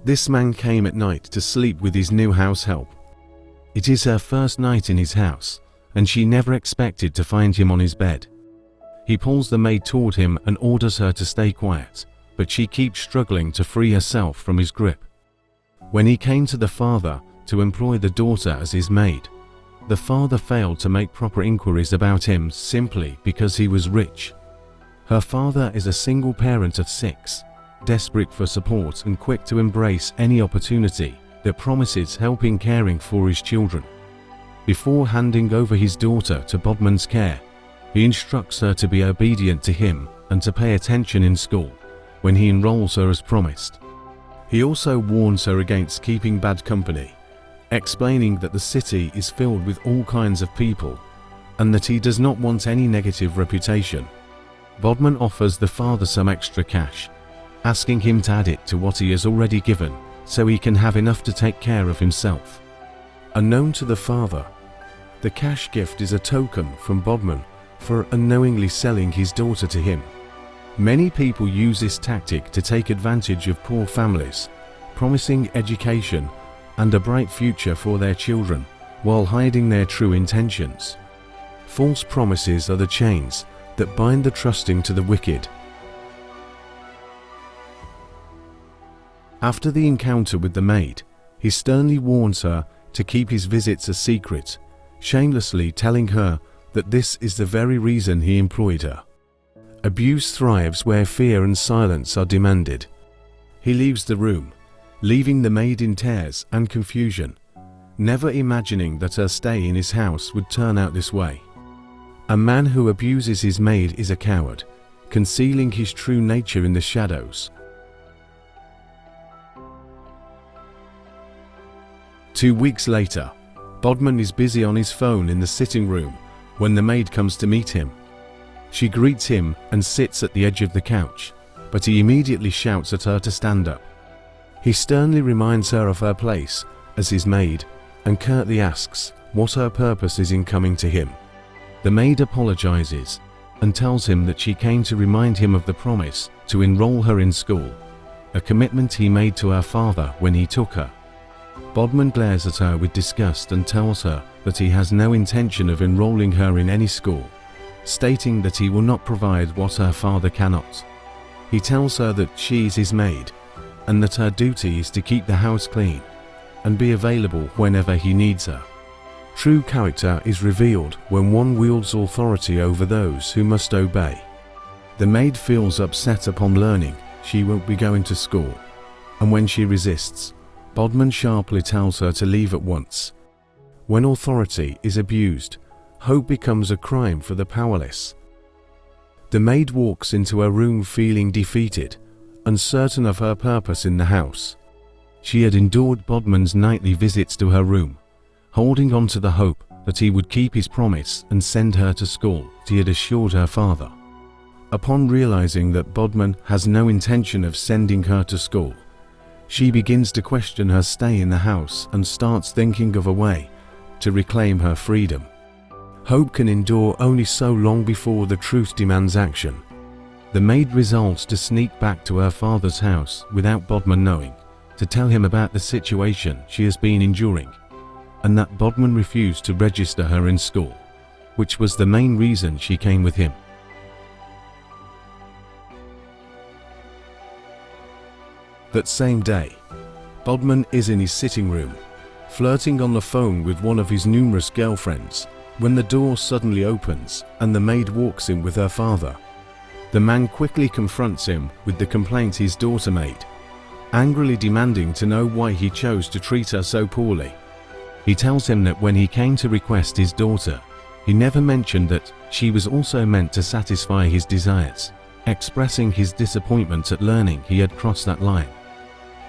This man came at night to sleep with his new house help. It is her first night in his house, and she never expected to find him on his bed. He pulls the maid toward him and orders her to stay quiet, but she keeps struggling to free herself from his grip. When he came to the father to employ the daughter as his maid, the father failed to make proper inquiries about him simply because he was rich. Her father is a single parent of 6, desperate for support and quick to embrace any opportunity that promises helping caring for his children. Before handing over his daughter to Bhadman's care, he instructs her to be obedient to him and to pay attention in school when he enrolls her as promised. He also warns her against keeping bad company, explaining that the city is filled with all kinds of people and that he does not want any negative reputation. Bhadman offers the father some extra cash, asking him to add it to what he has already given so he can have enough to take care of himself. Unknown to the father, the cash gift is a token from Bhadman for unknowingly selling his daughter to him. Many people use this tactic to take advantage of poor families, promising education and a bright future for their children while hiding their true intentions. False promises are the chains that bind the trusting to the wicked. After the encounter with the maid, he sternly warns her to keep his visits a secret, shamelessly telling her that this is the very reason he employed her. Abuse thrives where fear and silence are demanded. He leaves the room, leaving the maid in tears and confusion, never imagining that her stay in his house would turn out this way. A man who abuses his maid is a coward, concealing his true nature in the shadows. 2 weeks later, Bhadman is busy on his phone in the sitting room when the maid comes to meet him. She greets him and sits at the edge of the couch, but he immediately shouts at her to stand up. He sternly reminds her of her place as his maid and curtly asks what her purpose is in coming to him. The maid apologizes and tells him that she came to remind him of the promise to enroll her in school, a commitment he made to her father when he took her. Bhadman glares at her with disgust and tells her that he has no intention of enrolling her in any school, stating that he will not provide what her father cannot. He tells her that she is his maid and that her duty is to keep the house clean and be available whenever he needs her. True character is revealed when one wields authority over those who must obey. The maid feels upset upon learning she won't be going to school, and when she resists, Bhadman sharply tells her to leave at once. When authority is abused, hope becomes a crime for the powerless. The maid walks into her room feeling defeated, uncertain of her purpose in the house. She had endured Bhadman's nightly visits to her room, holding on to the hope that he would keep his promise and send her to school as he had assured her father. Upon realizing that Bhadman has no intention of sending her to school, she begins to question her stay in the house and starts thinking of a way to reclaim her freedom. Hope can endure only so long before the truth demands action. The maid resolves to sneak back to her father's house without Bhadman knowing, to tell him about the situation she has been enduring, and that Bhadman refused to register her in school, which was the main reason she came with him. That same day, Bhadman is in his sitting room, flirting on the phone with one of his numerous girlfriends, when the door suddenly opens and the maid walks in with her father. The man quickly confronts him with the complaint his daughter made, angrily demanding to know why he chose to treat her so poorly. He tells him that when he came to request his daughter, he never mentioned that she was also meant to satisfy his desires, expressing his disappointment at learning he had crossed that line.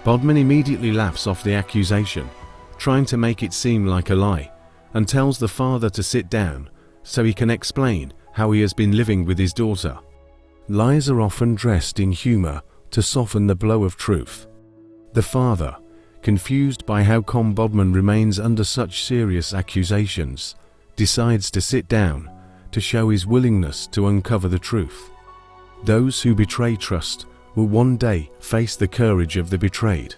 Bhadman immediately laughs off the accusation, trying to make it seem like a lie, and tells the father to sit down so he can explain how he has been living with his daughter. Lies are often dressed in humor to soften the blow of truth. The father, confused by how calm Bhadman remains under such serious accusations, decides to sit down to show his willingness to uncover the truth. Those who betray trust will one day face the courage of the betrayed.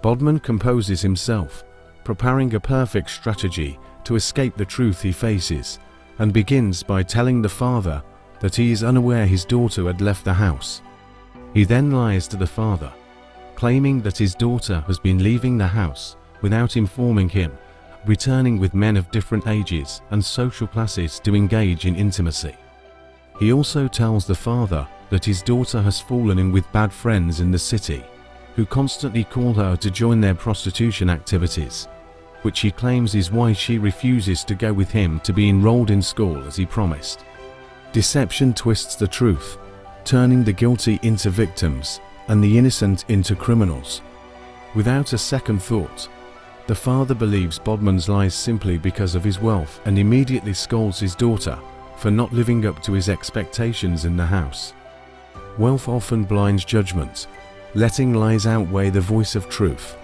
Bhadman composes himself, preparing a perfect strategy to escape the truth he faces, and begins by telling the father that he is unaware his daughter had left the house. He then lies to the father, claiming that his daughter has been leaving the house without informing him, returning with men of different ages and social classes to engage in intimacy. He also tells the father that his daughter has fallen in with bad friends in the city, who constantly call her to join their prostitution activities, which he claims is why she refuses to go with him to be enrolled in school as he promised. Deception twists the truth, turning the guilty into victims and the innocent into criminals. Without a second thought, the father believes Bhadman's lies simply because of his wealth and immediately scolds his daughter for not living up to his expectations in the house. Wealth often blinds judgment, letting lies outweigh the voice of truth.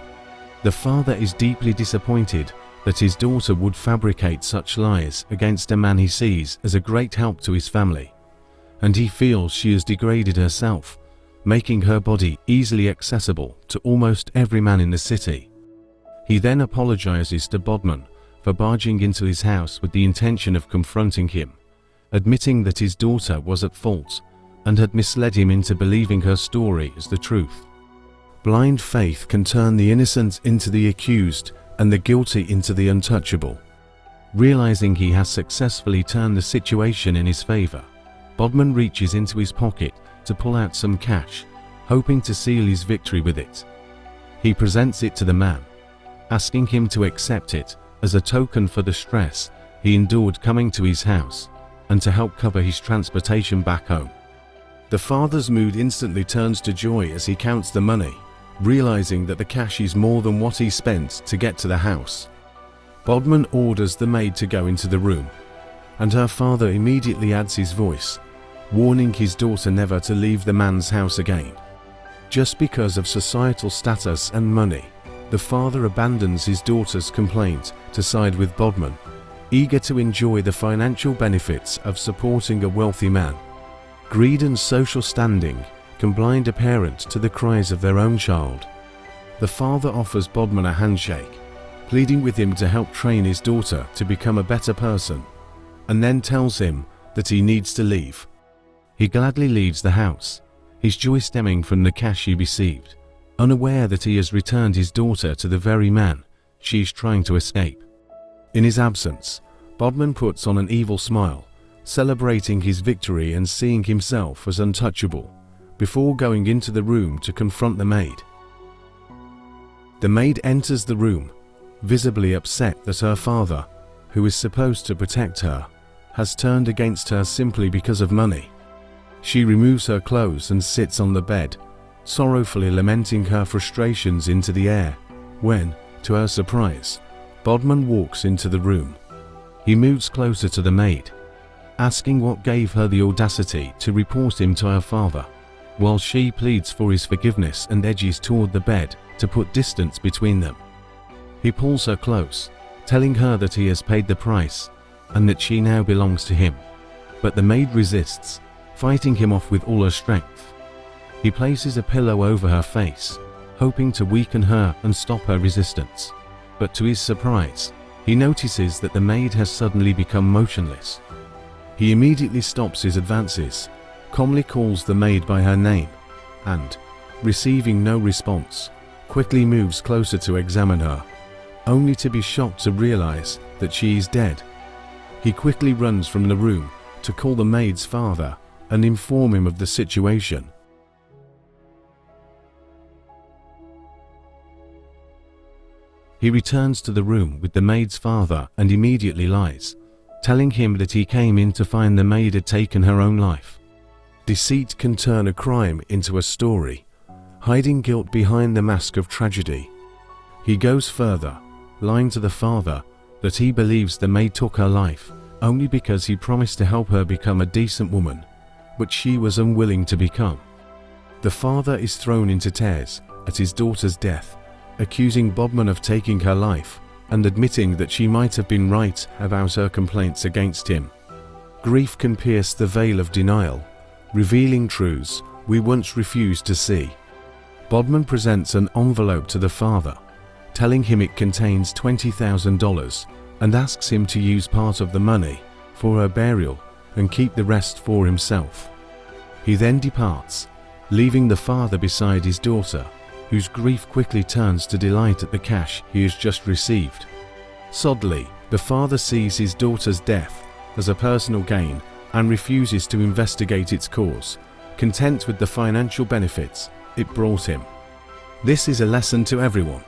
The father is deeply disappointed that his daughter would fabricate such lies against a man he sees as a great help to his family, and he feels she has degraded herself, making her body easily accessible to almost every man in the city. He then apologizes to Bhadman for barging into his house with the intention of confronting him, admitting that his daughter was at fault and had misled him into believing her story as the truth. Blind faith can turn the innocent into the accused and the guilty into the untouchable. Realizing he has successfully turned the situation in his favor, Bhadman reaches into his pocket to pull out some cash, hoping to seal his victory with it. He presents it to the man, asking him to accept it as a token for the stress he endured coming to his house and to help cover his transportation back home. The father's mood instantly turns to joy as he counts the money, realizing that the cash is more than what he spent to get to the house. Bhadman orders the maid to go into the room, and her father immediately adds his voice, warning his daughter never to leave the man's house again. Just because of societal status and money, the father abandons his daughter's complaint to side with Bhadman, eager to enjoy the financial benefits of supporting a wealthy man. Greed and social standing can blind a parent to the cries of their own child. The father offers Bhadman a handshake, pleading with him to help train his daughter to become a better person, and then tells him that he needs to leave. He gladly leaves the house, his joy stemming from the cash he received, unaware that he has returned his daughter to the very man she is trying to escape. In his absence, Bhadman puts on an evil smile, celebrating his victory and seeing himself as untouchable, before going into the room to confront the maid. The maid enters the room, visibly upset that her father, who is supposed to protect her, has turned against her simply because of money. She removes her clothes and sits on the bed, sorrowfully lamenting her frustrations into the air, when, to her surprise, Bhadman walks into the room. He moves closer to the maid, asking what gave her the audacity to report him to her father, while she pleads for his forgiveness and edges toward the bed to put distance between them. He pulls her close, telling her that he has paid the price and that she now belongs to him, but the maid resists, fighting him off with all her strength. He places a pillow over her face, hoping to weaken her and stop her resistance, but to his surprise, he notices that the maid has suddenly become motionless. He immediately stops his advances, calmly calls the maid by her name, and, receiving no response, quickly moves closer to examine her, only to be shocked to realize that she is dead. He quickly runs from the room to call the maid's father and inform him of the situation. He returns to the room with the maid's father and immediately lies, telling him that he came in to find the maid had taken her own life. Deceit can turn a crime into a story, hiding guilt behind the mask of tragedy. He goes further, lying to the father that he believes the maid took her life only because he promised to help her become a decent woman, which she was unwilling to become. The father is thrown into tears at his daughter's death, accusing Bhadman of taking her life and admitting that she might have been right about her complaints against him. Grief can pierce the veil of denial, revealing truths we once refused to see. Bhadman presents an envelope to the father, telling him it contains $20,000 and asks him to use part of the money for her burial and keep the rest for himself. He then departs, leaving the father beside his daughter, whose grief quickly turns to delight at the cash he has just received. Sadly, the father sees his daughter's death as a personal gain and refuses to investigate its cause, content with the financial benefits it brought him. This is a lesson to everyone.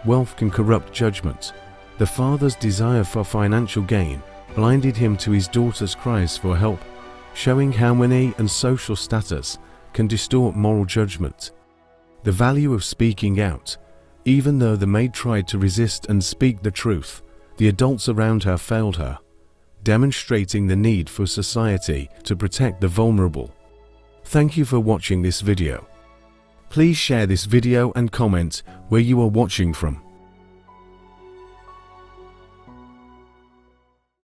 Wealth can corrupt judgment. The father's desire for financial gain blinded him to his daughter's cries for help, showing how money and social status can distort moral judgment. The value of speaking out. Even though the maid tried to resist and speak the truth, the adults around her failed her, demonstrating the need for society to protect the vulnerable. Thank you for watching this video. Please share this video and comment where you are watching from.